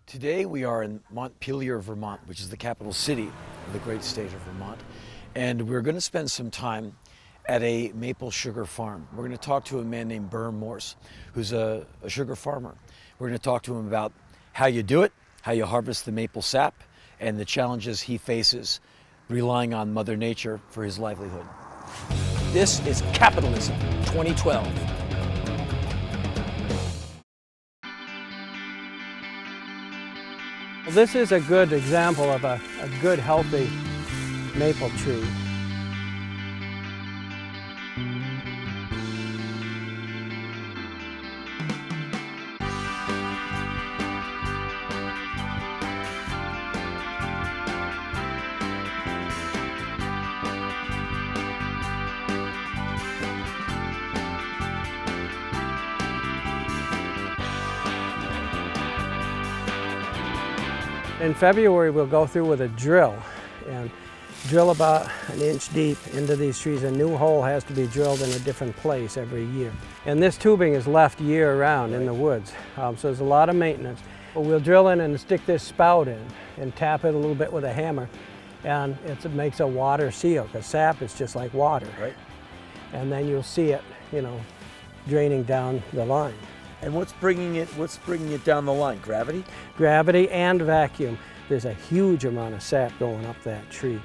Today we are in Montpelier, Vermont, which is the capital city of the great state of Vermont. And we're going to spend some time at a maple sugar farm. We're going to talk to a man named Burr Morse, who's a sugar farmer. We're going to talk to him about how you do it, how you harvest the maple sap, and the challenges he faces relying on Mother Nature for his livelihood. This is Capitalism 2012. This is a good example of a good, healthy maple tree. In February, we'll go through with a drill and drill about an inch deep into these trees. A new hole has to be drilled in a different place every year. And this tubing is left year-round in the woods, so there's a lot of maintenance. But we'll drill in and stick this spout in and tap it a little bit with a hammer, and it makes a water seal, because sap is just like water. Right. And then you'll see it, draining down the line. And what's bringing it down the line? Gravity? Gravity and vacuum. There's a huge amount of sap going up that tree.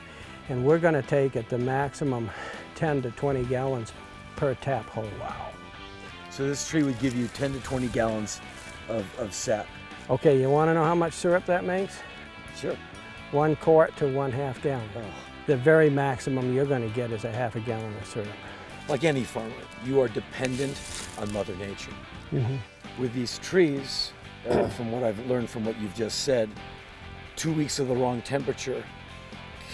And we're going to take at the maximum 10 to 20 gallons per tap hole. Wow. So this tree would give you 10 to 20 gallons of sap. Okay, you want to know how much syrup that makes? Sure. 1 quart to 1/2 gallon. Oh. The very maximum you're going to get is a 1/2 gallon of syrup. Like any farmer, you are dependent on Mother Nature. Mm-hmm. With these trees, from what I've learned from what you've just said, 2 weeks of the wrong temperature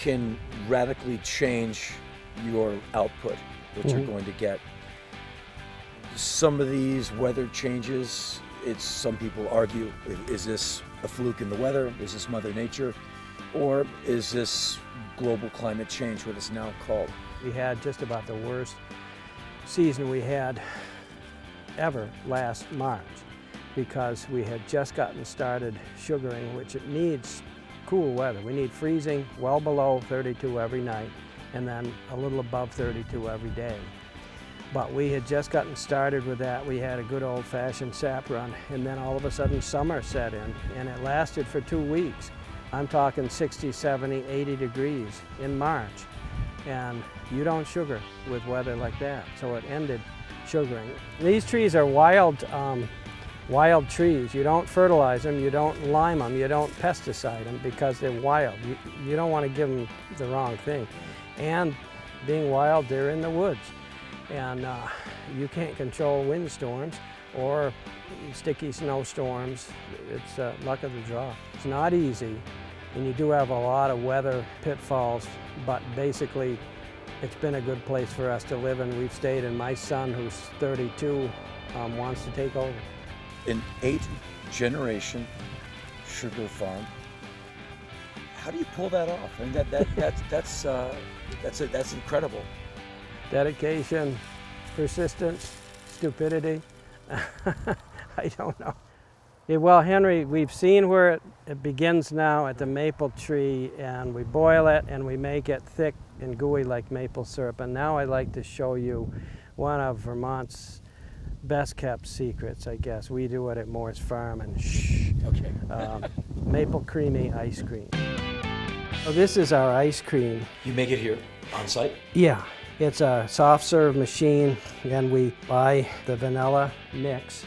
can radically change your output, what you're going to get. Some of these weather changes, some people argue, is this a fluke in the weather? Is this Mother Nature? Or is this global climate change, what it's now called? We had just about the worst season we had ever last March, because we had just gotten started sugaring, which it needs cool weather. We need freezing well below 32 every night and then a little above 32 every day. But we had just gotten started with that. We had a good old-fashioned sap run, and then all of a sudden summer set in, and it lasted for 2 weeks. I'm talking 60, 70, 80 degrees in March, and you don't sugar with weather like that, so it ended sugaring. These trees are wild trees. You don't fertilize them, you don't lime them, you don't pesticide them, because they're wild. You don't want to give them the wrong thing. And being wild, they're in the woods. And you can't control windstorms or sticky snowstorms. It's luck of the draw. It's not easy, and you do have a lot of weather pitfalls, but basically it's been a good place for us to live, and we've stayed, and my son, who's 32, wants to take over. An 8th-generation sugar farm. How do you pull that off? I mean, that's incredible. Dedication, persistence, stupidity. I don't know. Yeah, well, Henry, we've seen where it begins now at the maple tree, and we boil it and we make it thick and gooey like maple syrup. And now I'd like to show you one of Vermont's best kept secrets, I guess. We do it at Morse Farm, and okay. Maple creamy ice cream. So this is our ice cream. You make it here on site? Yeah. It's a soft serve machine, and we buy the vanilla mix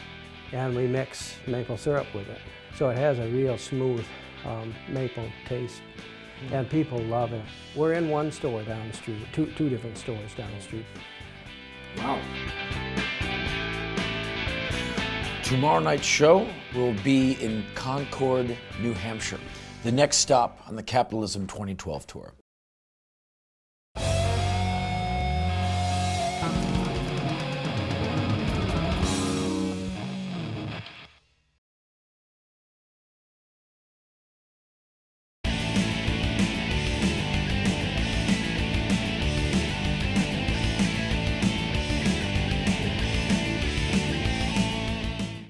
and we mix maple syrup with it. So it has a real smooth maple taste, and people love it. We're in one store down the street, two different stores down the street. Wow. Tomorrow night's show will be in Concord, New Hampshire, the next stop on the Capitalism 2012 tour.